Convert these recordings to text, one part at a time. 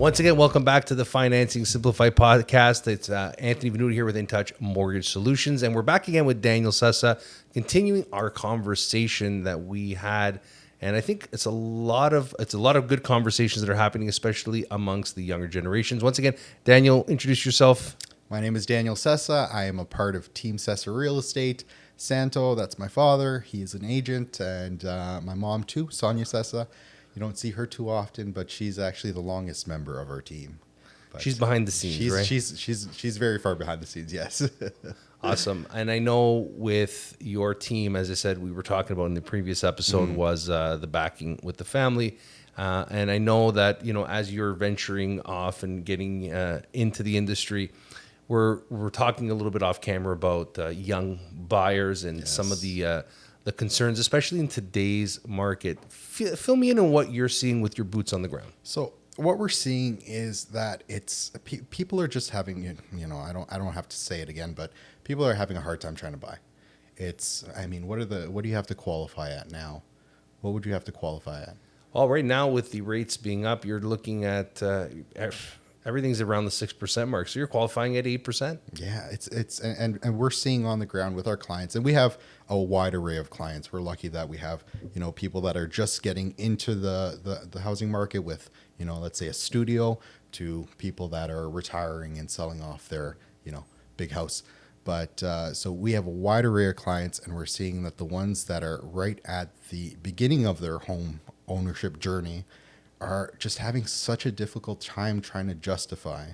Once again, welcome back to the Financing Simplified Podcast. It's Anthony Venuti here with In Touch Mortgage Solutions, and we're back again with Daniel Sessa, continuing our conversation that we had. And I think it's a lot of good conversations that are happening, especially amongst the younger generations. Once again, Daniel, introduce yourself. My name is Daniel Sessa. I am a part of Team Sessa Real Estate. Santo, that's my father. He's an agent, and my mom too, Sonia Sessa. You don't see her too often, but she's actually the longest member of our team. But She's behind the scenes, right? She's very far behind the scenes, yes. Awesome. And I know with your team, as I said, we were talking about in the previous episode, was the backing with the family. And I know that, as you're venturing off and getting into the industry, we're talking a little bit off camera about young buyers and some of the concerns, especially in today's market. Fill me in on what you're seeing with your boots on the ground. So what we're seeing is that people are just having, I don't have to say it again, but people are having a hard time trying to buy. What do you have to qualify at now? What would you have to qualify at? Well, right now with the rates being up, you're looking at everything's around the 6% mark. So you're qualifying at 8%. Yeah, and we're seeing on the ground with our clients, and we have a wide array of clients. We're lucky that we have, people that are just getting into the housing market with, let's say a studio, to people that are retiring and selling off their, big house. But so we have a wide array of clients, and we're seeing that the ones that are right at the beginning of their home ownership journey are just having such a difficult time trying to justify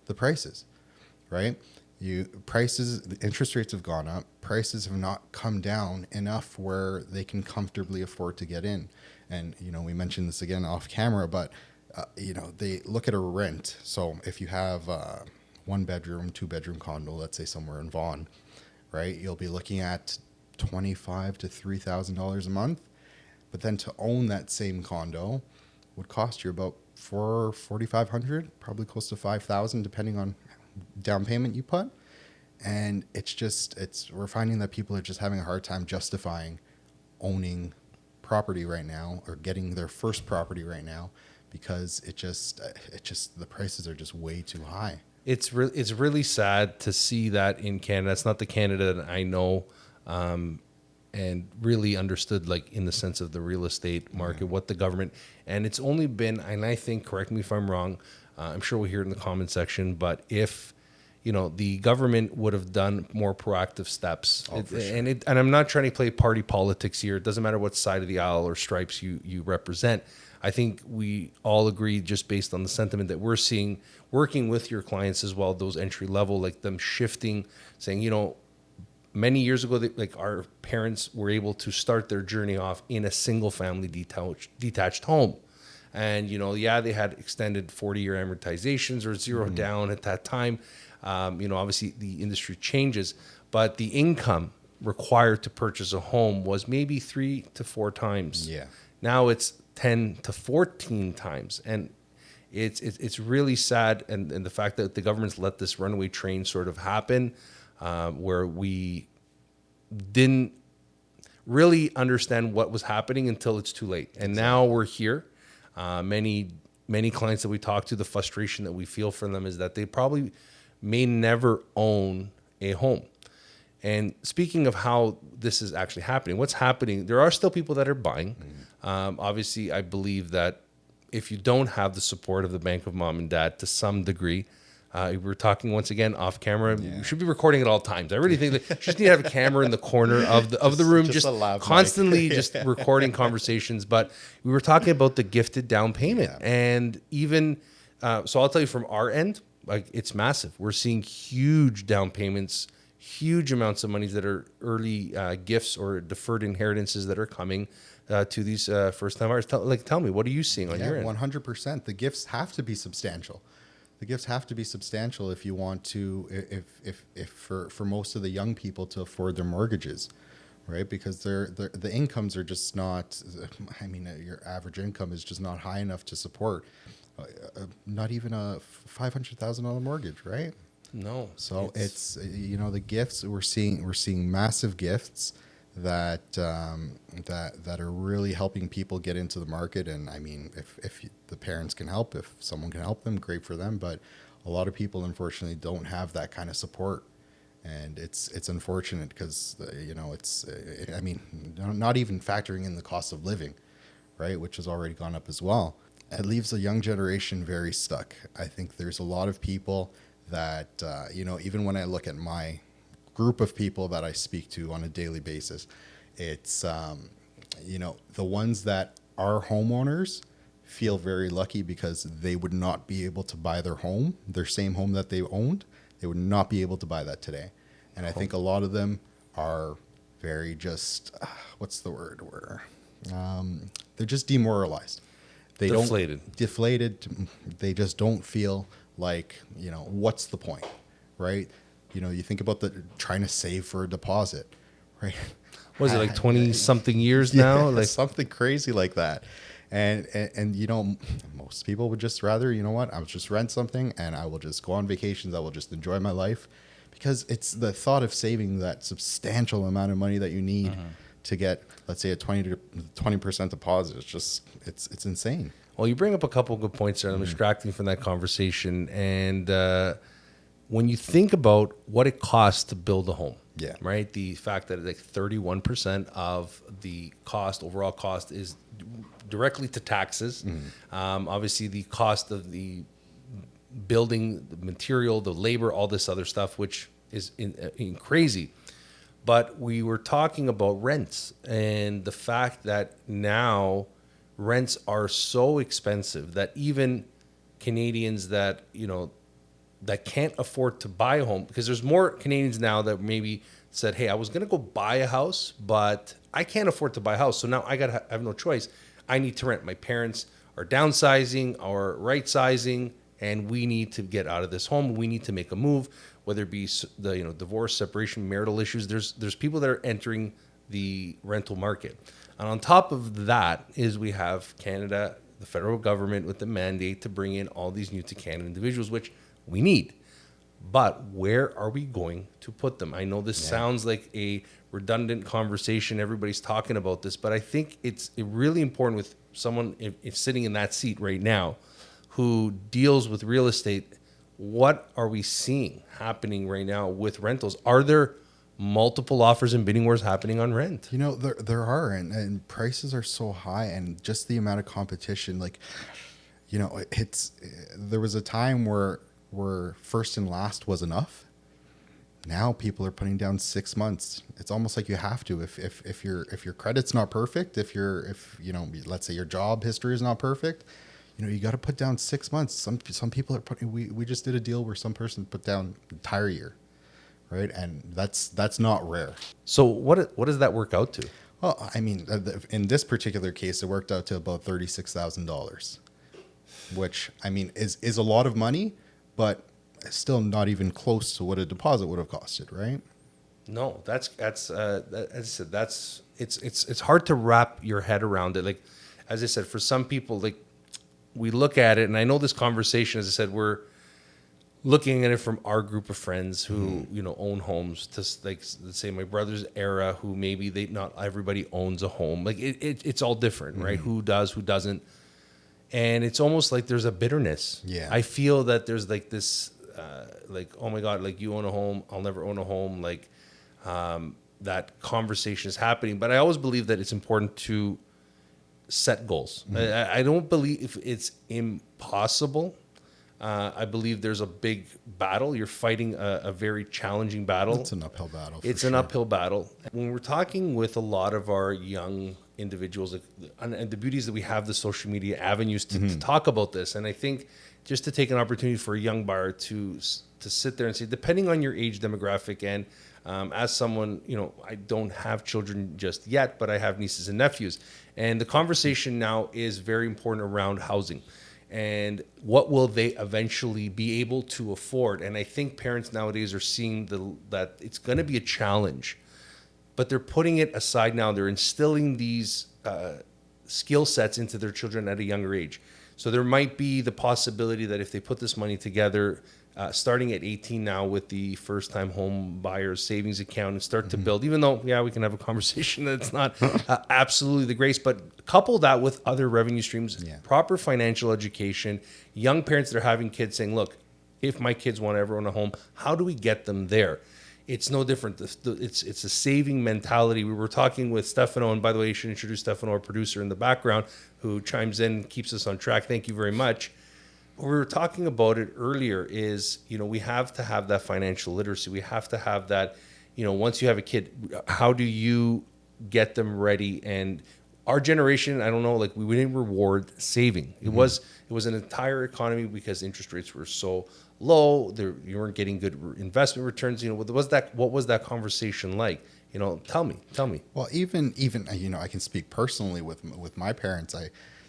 the prices, right? The interest rates have gone up. Prices have not come down enough where they can comfortably afford to get in. And, we mentioned this again off camera, but, they look at a rent. So if you have a 1-bedroom, 2-bedroom condo, let's say somewhere in Vaughan, right? You'll be looking at $2,500 to $3,000 a month. But then to own that same condo would cost you about $4,500, probably close to $5,000, depending on down payment you put. And we're finding that people are just having a hard time justifying owning property right now, or getting their first property right now, because the prices are just way too high. It's really sad to see that in Canada. It's not the Canada that I know and really understood, like in the sense of the real estate market, what the government, and it's only been, and I think, correct me if I'm wrong, I'm sure we'll hear it in the comment section, but if the government would have done more proactive steps, for sure. and I'm not trying to play party politics here. It doesn't matter what side of the aisle or stripes you represent. I think we all agree, just based on the sentiment that we're seeing, working with your clients as well, those entry level, like them shifting, saying, many years ago, our parents were able to start their journey off in a single family detached home. And, they had extended 40-year amortizations or zero down at that time. Obviously the industry changes, but the income required to purchase a home was maybe 3 to 4 times. Yeah. Now it's 10 to 14 times. And it's really sad. And the fact that the government's let this runaway train sort of happen, where we didn't really understand what was happening until it's too late. And now we're here. Many clients that we talk to, the frustration that we feel for them is that they probably may never own a home. And speaking of how this is actually happening, what's happening, there are still people that are buying. Obviously, I believe that if you don't have the support of the bank of mom and dad to some degree, we're talking once again off camera. You should be recording at all times. I really think that you just need to have a camera in the corner of the room, just constantly just recording conversations. But we were talking about the gifted down payment, and even so, I'll tell you from our end, like, it's massive. We're seeing huge down payments, huge amounts of monies that are early gifts or deferred inheritances that are coming to these first-time buyers. Tell me, what are you seeing on your end? 100%. The gifts have to be substantial. The gifts have to be substantial if you want to, if for most of the young people to afford their mortgages, right? Because the incomes are just not, your average income is just not high enough to support not even a $500,000 mortgage, right? No. So it's the gifts we're seeing massive gifts that are really helping people get into the market. And I mean, if the parents can help, if someone can help them, great for them. But a lot of people, unfortunately, don't have that kind of support. And it's unfortunate because, I mean, not even factoring in the cost of living, right, which has already gone up as well. It leaves a young generation very stuck. I think there's a lot of people that, even when I look at my group of people that I speak to on a daily basis, it's, the ones that are homeowners feel very lucky because they would not be able to buy their same home that they owned. They would not be able to buy that today. And I think a lot of them are very just, what's the word? They're just demoralized. Deflated. They just don't feel like, what's the point, right? You think about trying to save for a deposit, right? Was it like 20 something years now? Like something crazy like that. And most people would just rather, I'll just rent something and I will just go on vacations. I will just enjoy my life, because it's the thought of saving that substantial amount of money that you need to get, let's say, a 20% deposit. It's insane. Well, you bring up a couple of good points there. I'm extracting from that conversation. And when you think about what it costs to build a home, right? The fact that like 31% of the overall cost is directly to taxes. Obviously, the cost of the building, the material, the labor, all this other stuff, which is crazy. But we were talking about rents and the fact that now rents are so expensive that even Canadians that, that can't afford to buy a home, because there's more Canadians now that maybe said, hey, I was going to go buy a house, but I can't afford to buy a house. So now I have no choice. I need to rent. My parents are downsizing or right sizing, and we need to get out of this home. We need to make a move, whether it be the divorce, separation, marital issues. There's people that are entering the rental market. And on top of that is we have Canada, the federal government, with the mandate to bring in all these new to Canada individuals, which we need. But where are we going to put them? I know this sounds like a redundant conversation. Everybody's talking about this, but I think it's really important with someone if sitting in that seat right now who deals with real estate. What are we seeing happening right now with rentals? Are there multiple offers and bidding wars happening on rent? There are, and prices are so high, and just the amount of competition. Like, there was a time where first and last was enough. Now people are putting down 6 months. It's almost like you have to. If your credit's not perfect, if let's say your job history is not perfect, you got to put down 6 months. Some people are putting. We just did a deal where some person put down an entire year, right? And that's not rare. So what does that work out to? Well, I mean, in this particular case, it worked out to about $36,000, which I mean is a lot of money, but still not even close to what a deposit would have costed, right? No, that's as I said, it's hard to wrap your head around it. Like, as I said, for some people, like we look at it, and I know this conversation, as I said, we're looking at it from our group of friends who own homes, to like, let's say my brother's era, who maybe not everybody owns a home. Like it's all different, right? Who does, who doesn't. And it's almost like there's a bitterness. Yeah. I feel that there's like this, like, oh my God, like you own a home, I'll never own a home. Like that conversation is happening. But I always believe that it's important to set goals. I don't believe it's impossible. I believe there's a big battle. You're fighting a very challenging battle. It's an uphill battle. It's an uphill battle. When we're talking with a lot of our young individuals, and the beauty is that we have the social media avenues to talk about this. And I think just to take an opportunity for a young buyer to sit there and say, depending on your age demographic, and as someone, I don't have children just yet, but I have nieces and nephews. And the conversation now is very important around housing. And what will they eventually be able to afford? And I think parents nowadays are seeing that it's going to be a challenge, but they're putting it aside now. They're instilling these skill sets into their children at a younger age. So there might be the possibility that if they put this money together starting at 18 now with the first time home buyers savings account and start to build, even though, yeah, we can have a conversation that it's not absolutely the greatest, but couple that with other revenue streams, proper financial education, young parents that are having kids saying, look, if my kids want to ever own a home, how do we get them there? It's no different. It's a saving mentality. We were talking with Stefano, and by the way, you should introduce Stefano, our producer in the background, who chimes in, keeps us on track. Thank you very much. We were talking about it earlier is, we have to have that financial literacy. We have to have that, once you have a kid, how do you get them ready? And our generation, I don't know, like we didn't reward saving. It was an entire economy because interest rates were so low. You weren't getting good investment returns. What was that conversation like? Tell me. Well, even I can speak personally with my parents.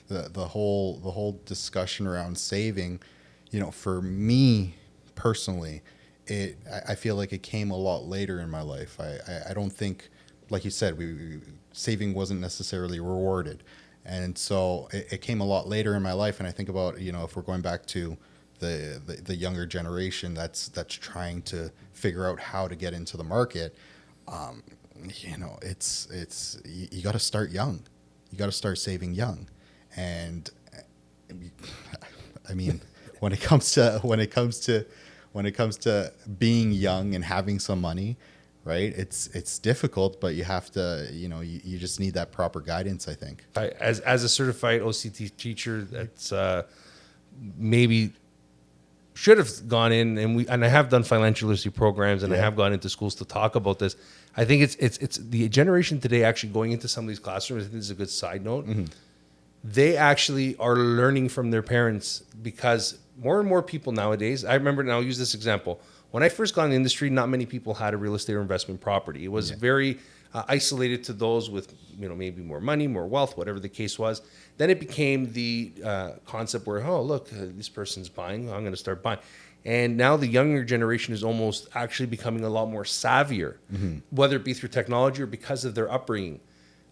The whole discussion around saving, for me personally, I feel like it came a lot later in my life. I don't think, like you said, saving wasn't necessarily rewarded, and so it came a lot later in my life. And I think about, if we're going back to the younger generation that's trying to figure out how to get into the market, it's you got to start young. You got to start saving young. And I mean, when it comes to being young and having some money, right? It's difficult, but you have to, you just need that proper guidance, I think. As a certified OCT teacher, that's maybe should have gone in, and I have done financial literacy programs, and I have gone into schools to talk about this. I think it's the generation today actually going into some of these classrooms. I think this is a good side note. Mm-hmm. They actually are learning from their parents, because more and more people nowadays, I remember, and I'll use this example. When I first got in the industry, not many people had a real estate or investment property. It was very isolated to those with, maybe more money, more wealth, whatever the case was. Then it became the concept where, oh, look, this person's buying, I'm going to start buying. And now the younger generation is almost actually becoming a lot more savvier, whether it be through technology or because of their upbringing.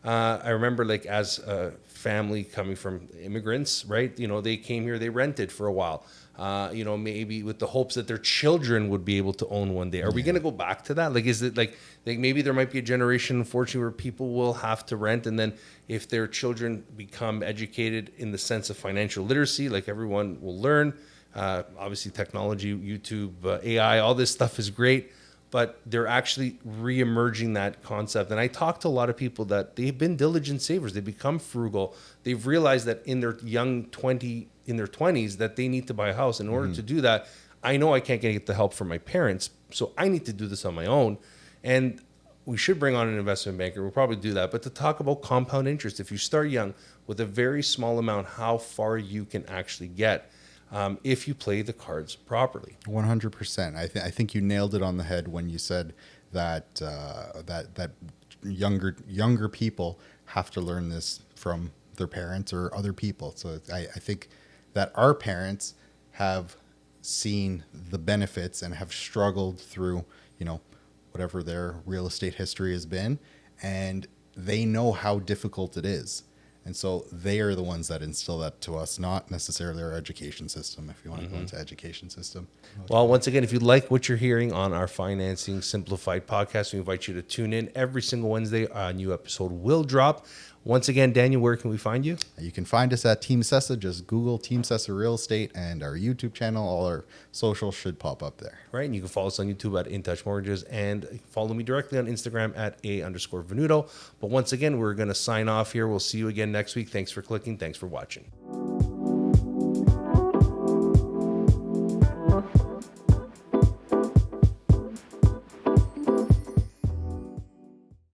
I remember, like, as a family coming from immigrants, right? They came here, they rented for a while, maybe with the hopes that their children would be able to own one day. Are we going to go back to that? Like, is it like maybe there might be a generation, unfortunately, where people will have to rent, and then if their children become educated in the sense of financial literacy, like everyone will learn, obviously technology, YouTube, AI, all this stuff is great. But they're actually re-emerging that concept. And I talk to a lot of people that they've been diligent savers. They become frugal. They've realized that in their 20s that they need to buy a house. In order to do that, I know I can't get the help from my parents, so I need to do this on my own. And we should bring on an investment banker. We'll probably do that. But to talk about compound interest, if you start young with a very small amount, how far you can actually get. If you play the cards properly. 100%. I think you nailed it on the head when you said that that younger people have to learn this from their parents or other people. So I think that our parents have seen the benefits and have struggled through, whatever their real estate history has been, and they know how difficult it is. And so they are the ones that instill that to us, not necessarily our education system, if you want to go into education system. Well, once again, if you like what you're hearing on our Financing Simplified podcast, we invite you to tune in every single Wednesday. A new episode will drop. Once again, Daniel, where can we find you? You can find us at Team Sessa. Just Google Team Sessa Real Estate, and our YouTube channel. All our socials should pop up there. Right, and you can follow us on YouTube at In Touch Mortgages, and follow me directly on Instagram at @A_Venuto. But once again, we're going to sign off here. We'll see you again next week. Thanks for clicking. Thanks for watching.